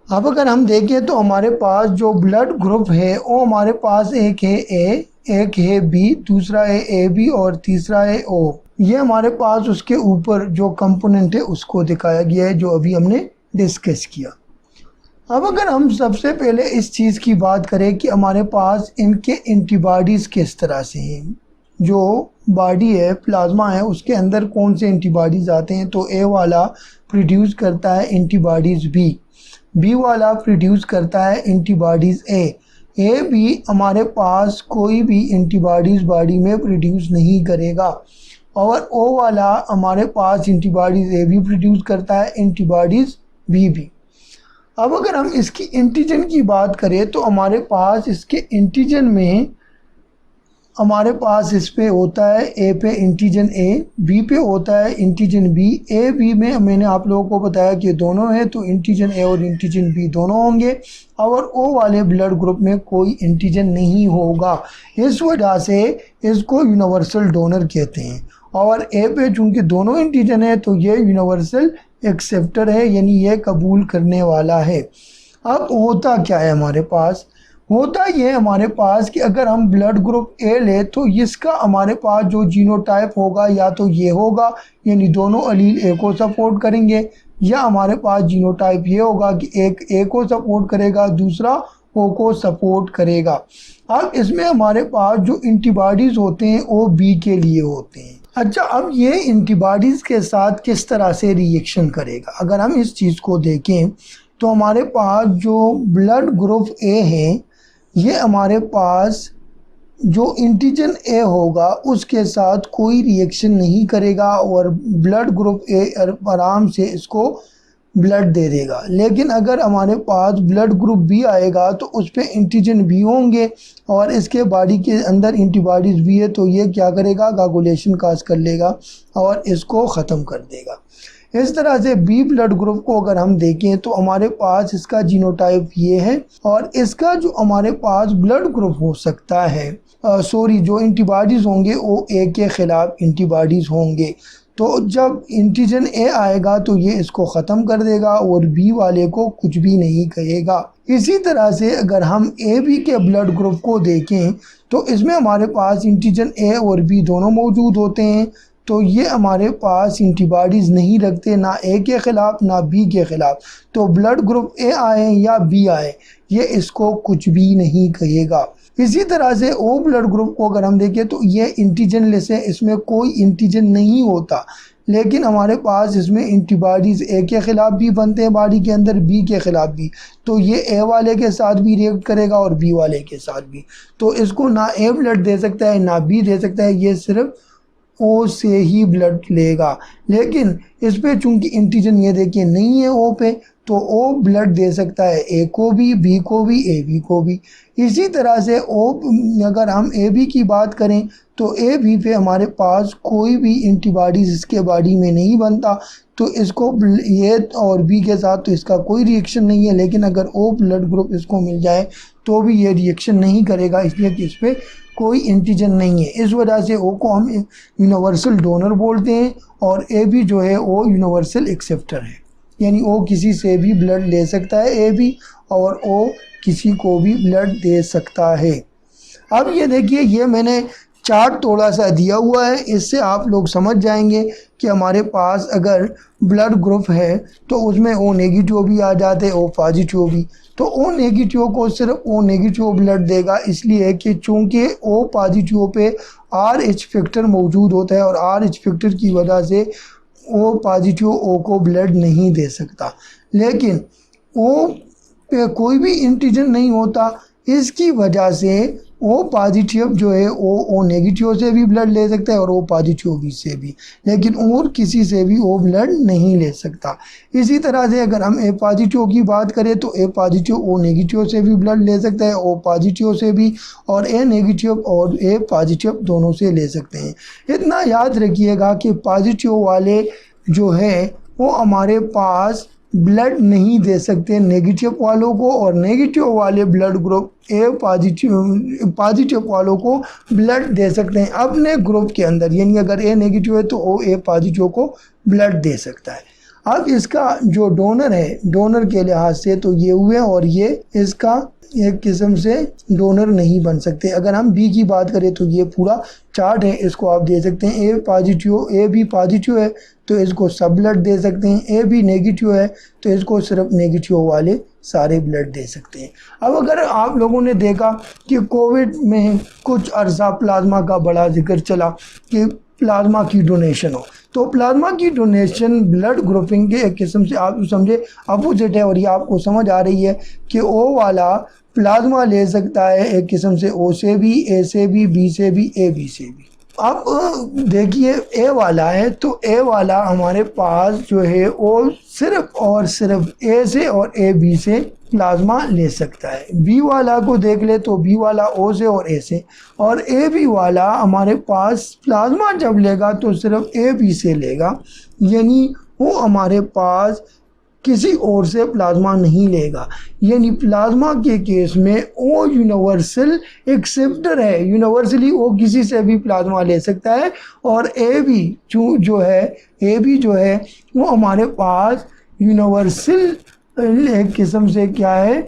अब अगर हम देखें तो हमारे पास जो ब्लड ग्रुप है वो हमारे पास एक है ए, एक है बी, दूसरा है ए बी और तीसरा है ओ। ये हमारे पास उसके ऊपर जो कंपोनेंट है उसको दिखाया गया है जो अभी हमने डिस्कस किया। अब अगर हम सबसे पहले इस चीज़ की बात करें कि हमारे पास इनके एंटीबॉडीज़ किस तरह से हैं, जो बॉडी है प्लाज्मा है उसके अंदर कौन से एंटीबॉडीज़ आते हैं, तो ए वाला प्रोड्यूस करता है एंटीबॉडीज़ बी वाला प्रोड्यूस करता है एंटीबॉडीज़ ए बी हमारे पास कोई भी एंटीबॉडीज़ बॉडी में प्रोड्यूस नहीं करेगा, और ओ वाला हमारे पास एंटीबॉडीज़ ए भी प्रोड्यूस करता है एंटीबॉडीज़ बी भी। अब अगर हम इसकी एंटीजन की बात करें तो हमारे पास इसके एंटीजन में हमारे पास इस पे होता है ए पे एंटीजन ए, बी पे होता है एंटीजन बी। ए बी में मैंने आप लोगों को बताया कि दोनों है तो एंटीजन ए और एंटीजन बी दोनों होंगे, और ओ वाले ब्लड ग्रुप में कोई एंटीजन नहीं होगा। इस वजह से इसको यूनिवर्सल डोनर कहते हैं। और ए पे चूँकि दोनों एंटीजन है तो ये यूनिवर्सल एक्सेप्टर है, यानी ये कबूल करने वाला है। अब होता क्या है हमारे पास, होता ये हमारे पास कि अगर हम ब्लड ग्रुप ए ले तो इसका हमारे पास जो जीनोटाइप होगा या तो ये होगा, यानी दोनों अलील ए को सपोर्ट करेंगे, या हमारे पास जीनोटाइप ये होगा कि एक ए को सपोर्ट करेगा दूसरा ओ को सपोर्ट करेगा। अब इसमें हमारे पास जो एंटीबॉडीज़ होते हैं वो बी के लिए होते हैं। अच्छा, अब ये एंटीबॉडीज़ के साथ किस तरह से रिएक्शन करेगा, अगर हम इस चीज़ को देखें तो हमारे पास जो ब्लड ग्रुप ए है ये हमारे पास जो एंटीजन ए होगा उसके साथ कोई रिएक्शन नहीं करेगा और ब्लड ग्रुप ए आराम से इसको ब्लड दे देगा। लेकिन अगर हमारे पास ब्लड ग्रुप बी आएगा तो उस पर एंटीजन भी होंगे और इसके बॉडी के अंदर एंटीबॉडीज़ भी है, तो ये क्या करेगा, कोगुलेशन काज कर लेगा और इसको ख़त्म कर देगा। इस तरह से बी ब्लड ग्रुप को अगर हम देखें तो हमारे पास इसका जीनोटाइप ये है, और इसका जो हमारे पास ब्लड ग्रुप हो सकता है जो एंटीबॉडीज़ होंगे वो ए के ख़िलाफ़ एंटीबॉडीज़ होंगे। तो जब एंटीजन ए आएगा तो ये इसको ख़त्म कर देगा और बी वाले को कुछ भी नहीं कहेगा। इसी तरह से अगर हम ए बी के ब्लड ग्रुप को देखें तो इसमें हमारे पास एंटीजन ए और बी दोनों मौजूद होते हैं, तो ये हमारे पास एंटीबॉडीज़ नहीं रखते, ना ए के ख़िलाफ़ ना बी के ख़िलाफ़। तो ब्लड ग्रुप ए आए या बी आए ये इसको कुछ भी नहीं कहेगा। इसी तरह से ओ ब्लड ग्रुप को अगर हम देखें तो ये एंटीजन लेस है, इसमें कोई एंटीजन नहीं होता, लेकिन हमारे पास इसमें एंटीबॉडीज़ ए के ख़िलाफ़ भी बनते हैं बॉडी के अंदर, बी के ख़िलाफ़ भी, तो ये ए वाले के साथ भी रिएक्ट करेगा और बी वाले के साथ भी। तो इसको ना ए ब्लड दे सकता है ना बी दे सकता है, ये सिर्फ ओ से ही ब्लड लेगा। लेकिन इस पे चूंकि एंटीजन ये देखिए नहीं है ओ पे, तो ओ ब्लड दे सकता है ए को भी, बी को भी, ए बी को भी। इसी तरह से ओ अगर हम ए बी की बात करें तो ए बी पे हमारे पास कोई भी एंटीबॉडीज़ इसके बॉडी में नहीं बनता, तो इसको ए और बी के साथ तो इसका कोई रिएक्शन नहीं है। लेकिन अगर ओ ब्लड ग्रुप इसको मिल जाए तो भी ये रिएक्शन नहीं करेगा, इसलिए कि इस पर कोई एंटीजन नहीं है। इस वजह से ओ को हम यूनिवर्सल डोनर बोलते हैं और ए बी जो है वो यूनिवर्सल एक्सेप्टर है, यानी ओ किसी से भी ब्लड ले सकता है ए बी, और ओ किसी को भी ब्लड दे सकता है। अब ये देखिए, ये मैंने चार्ट थोड़ा सा दिया हुआ है, इससे आप लोग समझ जाएंगे कि हमारे पास अगर ब्लड ग्रुप है तो उसमें ओ नेगेटिव भी आ जाते हैं, ओ पॉजिटिव भी। तो ओ नेगेटिव को सिर्फ ओ नेगेटिव ब्लड देगा, इसलिए कि चूँकि O positive pay RH factor मौजूद होता है और RH फैक्टर की वजह से ओ पॉजिटिव ओ को ब्लड नहीं दे सकता। लेकिन ओ पे कोई भी एंटीजन नहीं होता, इसकी वजह से ओ पॉजिटिव जो है ओ नेगेटिव से भी ब्लड ले सकता है और ओ पॉजिटिव भी से भी, लेकिन और किसी से भी ओ ब्लड नहीं ले सकता। इसी तरह से अगर हम ए पॉजिटिव की बात करें तो ए पॉजिटिव ओ नेगेटिव से भी ब्लड ले सकता है, ओ पॉजिटिव से भी, और ए नेगेटिव और ए पॉजिटिव दोनों से ले सकते हैं। इतना याद रखिएगा कि पॉजिटिव वाले जो है वो हमारे पास ब्लड नहीं दे सकते नेगेटिव वालों को, और नेगेटिव वाले ब्लड ग्रुप ए पॉजिटिव वालों को ब्लड दे सकते हैं अपने ग्रुप के अंदर, यानी अगर ए नेगेटिव है तो ओ ए पॉजिटिव को ब्लड दे सकता है। अब इसका जो डोनर है, डोनर के लिहाज से तो ये हुए और ये इसका एक किस्म से डोनर नहीं बन सकते। अगर हम बी की बात करें तो ये पूरा चार्ट है, इसको आप दे सकते हैं। ए बी पॉजिटिव है तो इसको सब ब्लड दे सकते हैं, ए बी नेगेटिव है तो इसको सिर्फ नेगेटिव वाले सारे ब्लड दे सकते हैं। अब अगर आप लोगों ने देखा कि कोविड में कुछ अरसा प्लाज्मा का बड़ा जिक्र चला कि प्लाज्मा की डोनेशन हो, तो प्लाज्मा की डोनेशन ब्लड ग्रुपिंग के एक किस्म से आप समझे अपोजिट है, और ये आपको समझ आ रही है कि ओ वाला प्लाज्मा ले सकता है एक किस्म से ओ से भी, ए से भी, बी से भी, ए बी से भी। अब देखिए ए वाला है तो ए वाला हमारे पास जो है वो सिर्फ और सिर्फ ए से और ए बी से प्लाज्मा ले सकता है। बी वाला को देख ले तो बी वाला ओ से और ए से, और ए बी वाला हमारे पास प्लाज्मा जब लेगा तो सिर्फ ए बी से लेगा, यानी वो हमारे पास किसी और से प्लाज्मा नहीं लेगा। यानी प्लाज्मा के केस में ओ यूनिवर्सल एक्सेप्टर है, यूनिवर्सली वो किसी से भी प्लाज्मा ले सकता है। और ए बी जो है वो हमारे पास यूनिवर्सल एक किस्म से क्या है,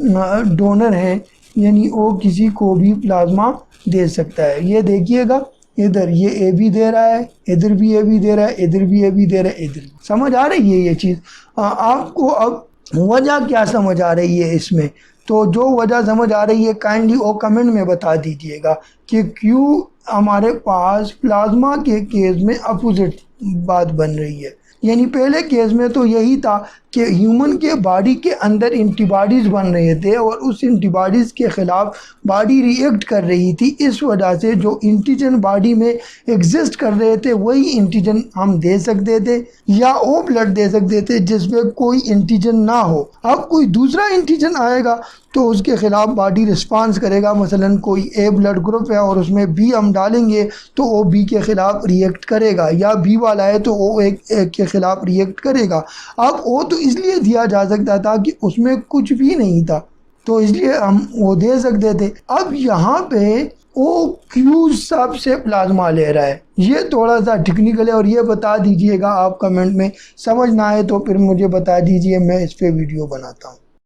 डोनर है, यानी वो किसी को भी प्लाज्मा दे सकता है। ये देखिएगा इधर ये ए बी दे रहा है, इधर भी ए बी दे रहा है, इधर भी ए बी दे रहा है, इधर समझ आ रही है ये चीज़ आपको। अब वजह क्या समझ आ रही है इसमें, तो जो वजह समझ आ रही है काइंडली वो कमेंट में बता दीजिएगा कि क्यों हमारे पास प्लाज्मा के केस में अपोजिट बात बन रही है। यानी पहले केस में तो यही था कि ह्यूमन के बॉडी के अंदर एंटीबॉडीज़ बन रहे थे और उस एंटीबॉडीज़ के ख़िलाफ़ बॉडी रिएक्ट कर रही थी। इस वजह से जो एंटीजन बॉडी में एग्जिस्ट कर रहे थे वही एंटीजन हम दे सकते थे या वो ब्लड दे सकते थे जिसमें कोई एंटीजन ना हो। अब कोई दूसरा एंटीजन आएगा तो उसके ख़िलाफ़ बॉडी रिस्पांस करेगा। मसलन कोई ए ब्लड ग्रुप है और उसमें बी हम डालेंगे तो वो बी के ख़िलाफ़ रिएक्ट करेगा, या बी वाला है तो वो एक के ख़िलाफ़ रिएक्ट करेगा। अब वो तो इसलिए दिया जा सकता था कि उसमें कुछ भी नहीं था, तो इसलिए हम वो दे सकते थे। अब यहाँ पे वो क्यों सबसे प्लाज्मा ले रहा है, ये थोड़ा सा टेक्निकल है और ये बता दीजिएगा आप कमेंट में। समझ ना आए तो फिर मुझे बता दीजिए, मैं इस पे वीडियो बनाता हूँ।